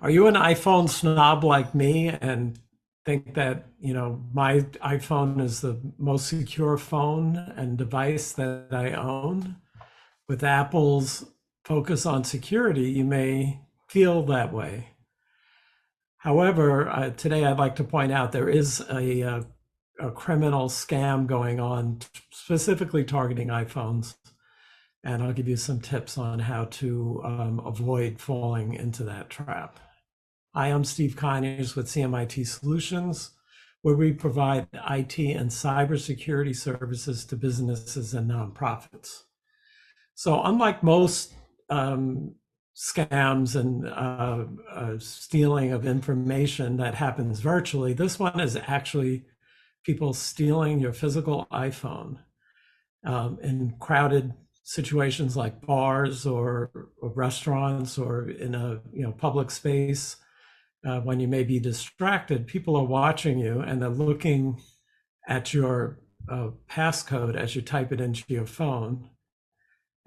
Are you an iPhone snob like me and think that, my iPhone is the most secure phone and device that I own? With Apple's focus on security, you may feel that way. However, today I'd like to point out there is a criminal scam going on, specifically targeting iPhones. And I'll give you some tips on how to avoid falling into that trap. Hi, I'm Steve Conyers with CMIT Solutions, where we provide IT and cybersecurity services to businesses and nonprofits. So unlike most scams and stealing of information that happens virtually, this one is actually people stealing your physical iPhone in crowded situations like bars or restaurants or in a public space. When you may be distracted, people are watching you and they're looking at your passcode as you type it into your phone.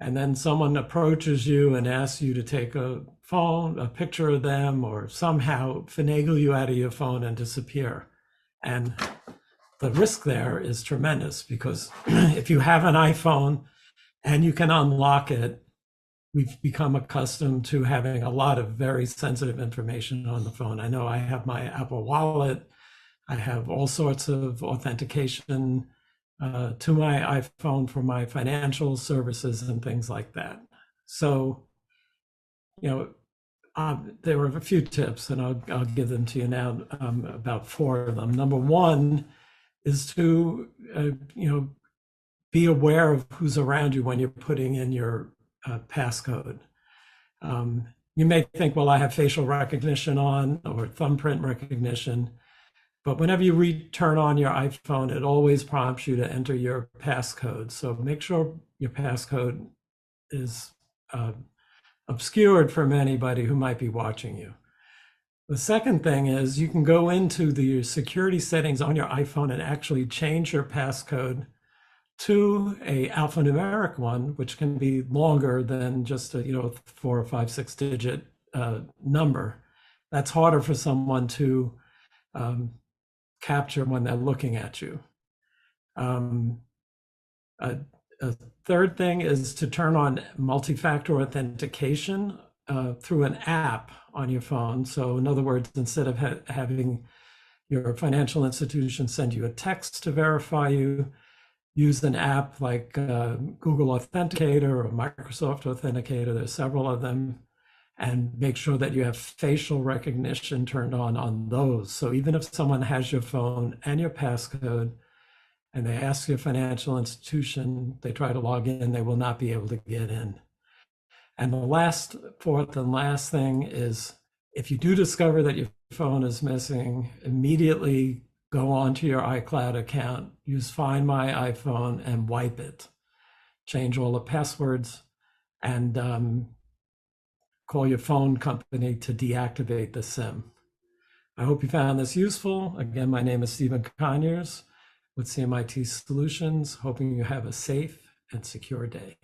And then someone approaches you and asks you to take a picture of them, or somehow finagle you out of your phone and disappear. And the risk there is tremendous, because if you have an iPhone and you can unlock it, we've become accustomed to having a lot of very sensitive information on the phone. I know I have my Apple Wallet. I have all sorts of authentication to my iPhone for my financial services and things like that. So, there were a few tips, and I'll give them to you now, about 4 of them. Number 1 is to, be aware of who's around you when you're putting in your passcode. You may think, well, I have facial recognition on or thumbprint recognition, but whenever you turn on your iPhone, it always prompts you to enter your passcode. So make sure your passcode is obscured from anybody who might be watching you. The second thing is you can go into the security settings on your iPhone and actually change your passcode to a alphanumeric one, which can be longer than just a 4 or 5, 6 digit number. That's harder for someone to capture when they're looking at you. A third thing is to turn on multi-factor authentication through an app on your phone. So in other words, instead of having your financial institution send you a text to verify you, use an app like Google Authenticator or Microsoft Authenticator. There's several of them. And make sure that you have facial recognition turned on those. So even if someone has your phone and your passcode and they ask your financial institution, they try to log in, they will not be able to get in. And the fourth and last thing is, if you do discover that your phone is missing, immediately go onto your iCloud account, use Find My iPhone and wipe it. Change all the passwords and call your phone company to deactivate the SIM. I hope you found this useful. Again, my name is Stephen Conyers with CMIT Solutions, hoping you have a safe and secure day.